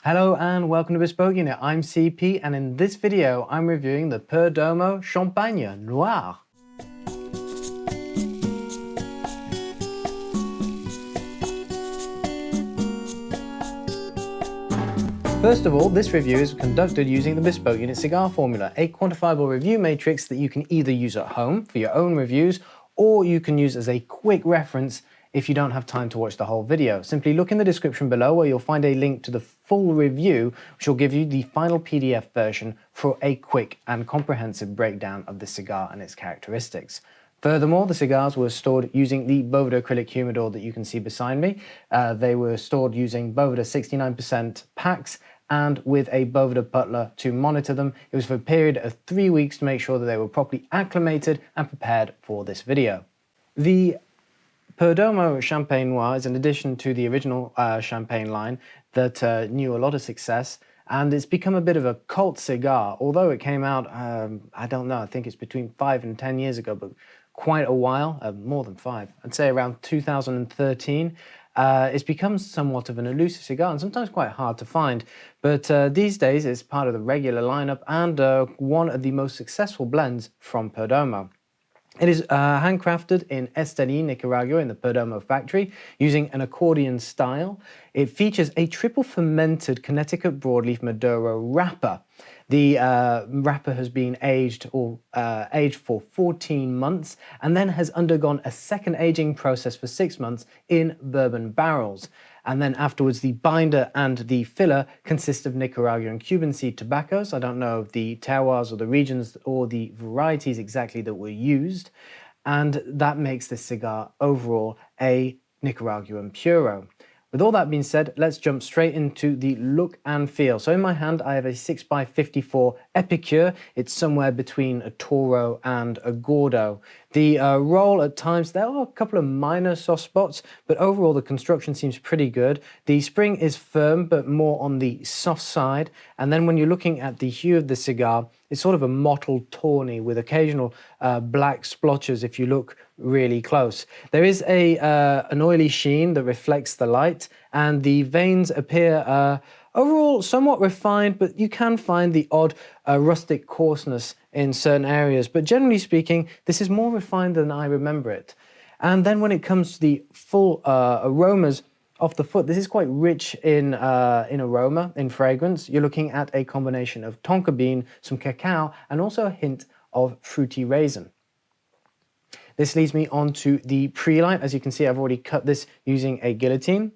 Hello and welcome to Bespoke Unit. I'm CP and in this video I'm reviewing the Perdomo Champagne Noir. First of all, this review is conducted using the Bespoke Unit Cigar Formula, a quantifiable review matrix that you can either use at home for your own reviews or you can use as a quick reference if you don't have time to watch the whole video. Simply look in the description below where you'll find a link to the full review, which will give you the final PDF version for a quick and comprehensive breakdown of the cigar and its characteristics. Furthermore, the cigars were stored using the Boveda acrylic humidor that you can see beside me. They were stored using Boveda 69% packs and with a Boveda butler to monitor them. It was for a period of 3 weeks to make sure that they were properly acclimated and prepared for this video. The Perdomo Champagne Noir is an addition to the original champagne line that knew a lot of success, and it's become a bit of a cult cigar. Although it came out, I don't know, I think it's between 5 and 10 years ago, but quite a while, more than 5. I'd say around 2013. It's become somewhat of an elusive cigar and sometimes quite hard to find, but these days it's part of the regular lineup and one of the most successful blends from Perdomo. It is handcrafted in Esteli, Nicaragua, in the Perdomo factory, using an accordion style. It features a triple-fermented Connecticut broadleaf maduro wrapper. The wrapper has been aged for 14 months and then has undergone a second aging process for 6 months in bourbon barrels. And then afterwards, the binder and the filler consist of Nicaraguan Cuban seed tobaccos. I don't know the terroirs or the regions or the varieties exactly that were used. And that makes this cigar overall a Nicaraguan puro. With all that being said, let's jump straight into the look and feel. So in my hand, I have a 6x54 Epicure. It's somewhere between a Toro and a Gordo. The roll at times, there are a couple of minor soft spots, but overall the construction seems pretty good. The spring is firm, but more on the soft side. And then when you're looking at the hue of the cigar, it's sort of a mottled tawny with occasional black splotches if you look really close. There is an oily sheen that reflects the light, and the veins appear overall somewhat refined, but you can find the odd rustic coarseness in certain areas. But generally speaking, this is more refined than I remember it. And then when it comes to the full aromas off the foot, this is quite rich in aroma, in fragrance. You're looking at a combination of tonka bean, some cacao, and also a hint of fruity raisin. This leads me on to the Prelight. As you can see, I've already cut this using a guillotine.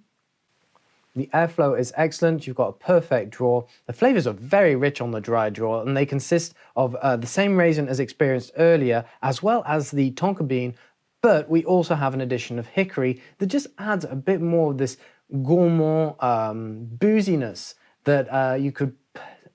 The airflow is excellent. You've got a perfect draw. The flavors are very rich on the dry draw, and they consist of the same raisin as experienced earlier, as well as the tonka bean, but we also have an addition of hickory that just adds a bit more of this gourmand booziness that you could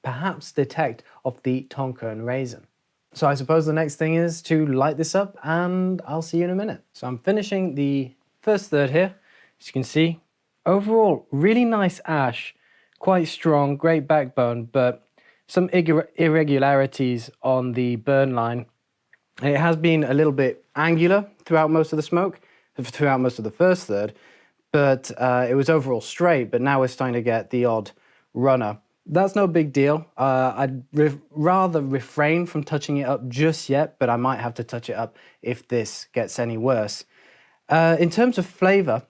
perhaps detect off the tonka and raisin. So I suppose the next thing is to light this up, and I'll see you in a minute. So I'm finishing the first third here. As you can see, overall, really nice ash, quite strong, great backbone, but some irregularities on the burn line. It has been a little bit angular throughout most of the smoke, throughout most of the first third, but it was overall straight, but now we're starting to get the odd runner. That's no big deal. I'd rather refrain from touching it up just yet, but I might have to touch it up if this gets any worse. In terms of flavor,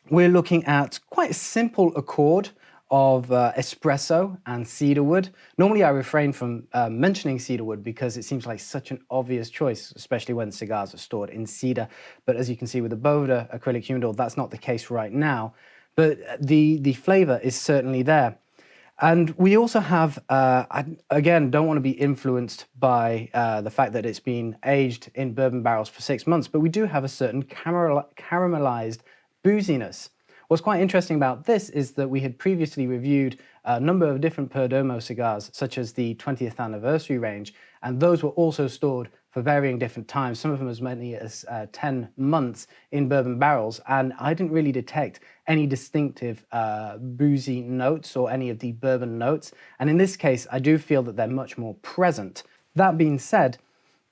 we're looking at quite a simple accord of espresso and cedarwood. Normally I refrain from mentioning cedarwood because it seems like such an obvious choice, especially when cigars are stored in cedar. But as you can see with the Boveda acrylic humidor, that's not the case right now. But the flavor is certainly there. And we also have, again, don't want to be influenced by the fact that it's been aged in bourbon barrels for 6 months, but we do have a certain caramelized booziness. What's quite interesting about this is that we had previously reviewed a number of different Perdomo cigars, such as the 20th anniversary range, and those were also stored for varying different times, some of them as many as 10 months in bourbon barrels, and I didn't really detect any distinctive boozy notes or any of the bourbon notes, and in this case I do feel that they're much more present. That being said,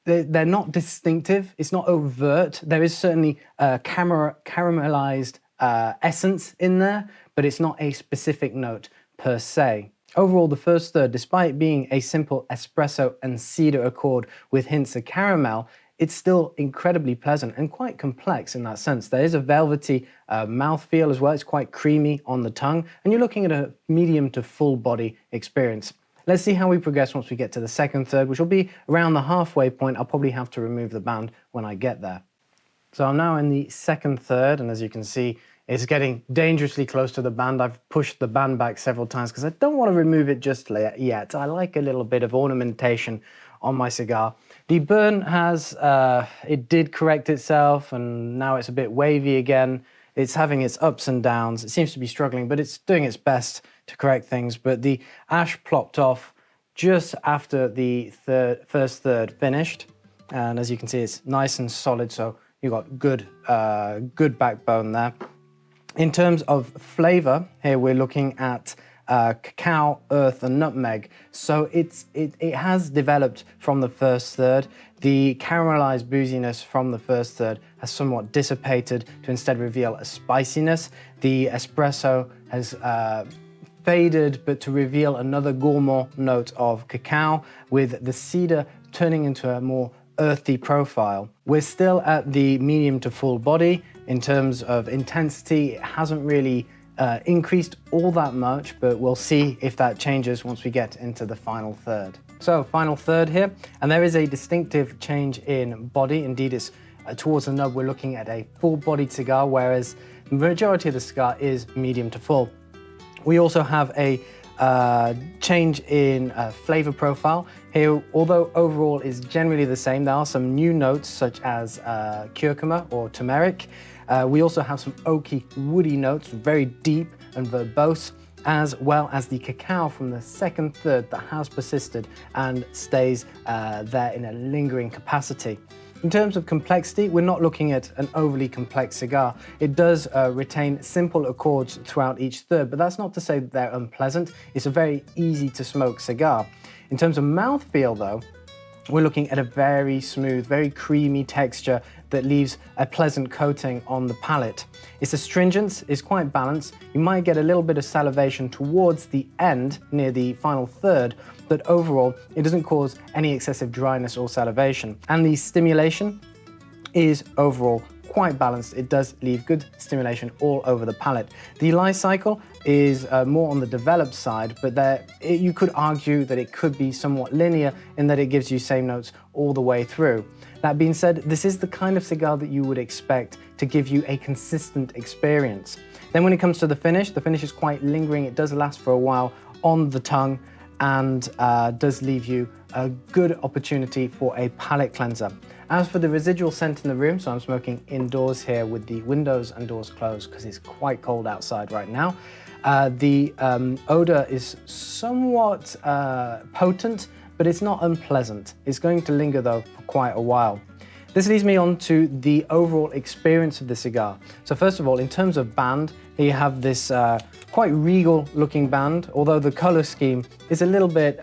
they're not distinctive, it's not overt. There is certainly caramelized essence in there, but it's not a specific note per se. Overall, the first third, despite being a simple espresso and cedar accord with hints of caramel, it's still incredibly pleasant and quite complex in that sense. There is a velvety mouthfeel as well. It's quite creamy on the tongue, and you're looking at a medium to full body experience. Let's see how we progress once we get to the second third, which will be around the halfway point. I'll probably have to remove the band when I get there. So I'm now in the second third, and as you can see, it's getting dangerously close to the band. I've pushed the band back several times because I don't want to remove it just yet. I like a little bit of ornamentation on my cigar. The burn has, it did correct itself, and now it's a bit wavy again. It's having its ups and downs. It seems to be struggling, but it's doing its best to correct things. But the ash plopped off just after the first third finished. And as you can see, it's nice and solid, so you've got good backbone there. In terms of flavor, here we're looking at cacao, earth, and nutmeg. So it has developed from the first third. The caramelized booziness from the first third has somewhat dissipated to instead reveal a spiciness. The espresso has faded, but to reveal another gourmand note of cacao, with the cedar turning into a more earthy profile. We're still at the medium to full body. In terms of intensity, it hasn't really increased all that much, but we'll see if that changes once we get into the final third. So, final third here, and there is a distinctive change in body. Indeed, it's towards the nub, we're looking at a full-bodied cigar, whereas the majority of the cigar is medium to full. We also have a change in flavor profile. Here, although overall is generally the same, there are some new notes such as curcuma or turmeric. We also have some oaky, woody notes, very deep and verbose, as well as the cacao from the second third that has persisted and stays there in a lingering capacity. In terms of complexity, we're not looking at an overly complex cigar. It does retain simple accords throughout each third, but that's not to say that they're unpleasant. It's a very easy to smoke cigar. In terms of mouthfeel though, we're looking at a very smooth, very creamy texture that leaves a pleasant coating on the palate. Its astringence is quite balanced. You might get a little bit of salivation towards the end, near the final third, but overall, it doesn't cause any excessive dryness or salivation. And the stimulation is overall quite balanced. It does leave good stimulation all over the palate. The life cycle is more on the developed side, but you could argue that it could be somewhat linear in that it gives you same notes all the way through. That being said, this is the kind of cigar that you would expect to give you a consistent experience. Then when it comes to the finish is quite lingering. It does last for a while on the tongue and does leave you a good opportunity for a palate cleanser. As for the residual scent in the room, so I'm smoking indoors here with the windows and doors closed because it's quite cold outside right now. The odor is somewhat potent, but it's not unpleasant. It's going to linger though for quite a while. This leads me on to the overall experience of the cigar. So first of all, in terms of band, here you have this quite regal looking band, although the color scheme is a little bit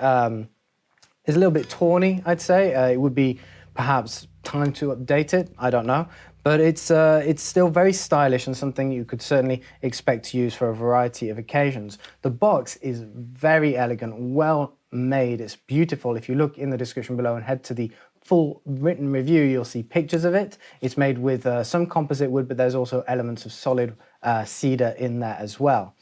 tawny, I'd say. It would be perhaps time to update it, I don't know. But it's still very stylish and something you could certainly expect to use for a variety of occasions. The box is very elegant, well made, it's beautiful. If you look in the description below and head to the full written review, you'll see pictures of it. It's made with some composite wood, but there's also elements of solid cedar in there as well.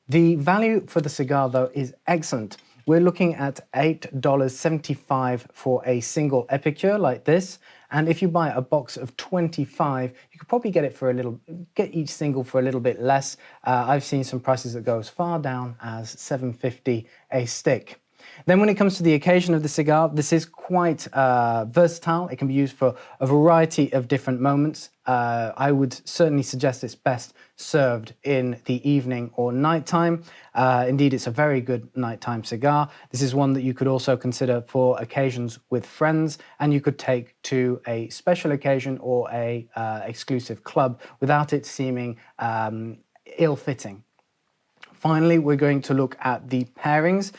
The value for the cigar though is excellent. We're looking at $8.75 for a single epicure like this. And if you buy a box of 25, you could probably get each single for a little bit less. I've seen some prices that go as far down as $7.50 a stick. Then when it comes to the occasion of the cigar, this is quite versatile. It can be used for a variety of different moments. I would certainly suggest it's best served in the evening or nighttime. Indeed, it's a very good nighttime cigar. This is one that you could also consider for occasions with friends, and you could take to a special occasion or a exclusive club without it seeming ill-fitting. Finally, we're going to look at the pairings.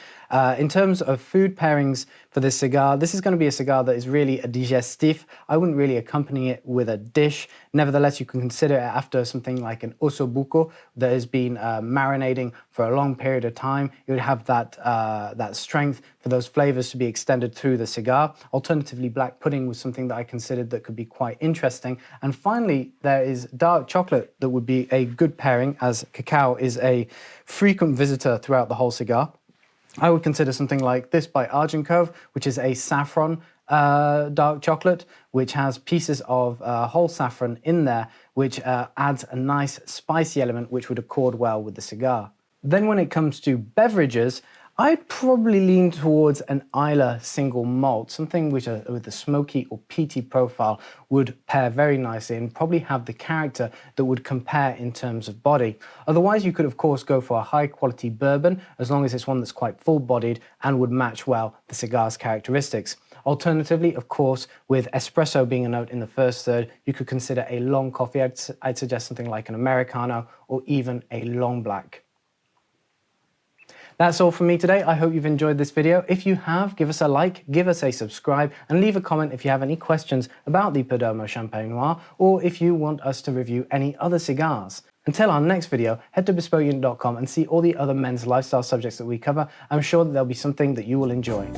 In terms of food pairings for this cigar, this is going to be a cigar that is really a digestif. I wouldn't really accompany it with a dish. Nevertheless, you can consider it after something like an osso buco that has been marinating for a long period of time. It would have that strength for those flavors to be extended through the cigar. Alternatively, black pudding was something that I considered that could be quite interesting. And finally, there is dark chocolate that would be a good pairing, as cacao is a frequent visitor throughout the whole cigar. I would consider something like this by Argent Cove, which is a saffron dark chocolate, which has pieces of whole saffron in there, which adds a nice spicy element which would accord well with the cigar. Then when it comes to beverages, I'd probably lean towards an Islay single malt, something which with a smoky or peaty profile would pair very nicely and probably have the character that would compare in terms of body. Otherwise, you could of course go for a high quality bourbon, as long as it's one that's quite full-bodied and would match well the cigar's characteristics. Alternatively, of course, with espresso being a note in the first third, you could consider a long coffee. I'd suggest something like an Americano or even a long black. That's all from me today. I hope you've enjoyed this video. If you have, give us a like, give us a subscribe, and leave a comment if you have any questions about the Perdomo Champagne Noir, or if you want us to review any other cigars. Until our next video, head to bespokeunit.com and see all the other men's lifestyle subjects that we cover. I'm sure that there'll be something that you will enjoy.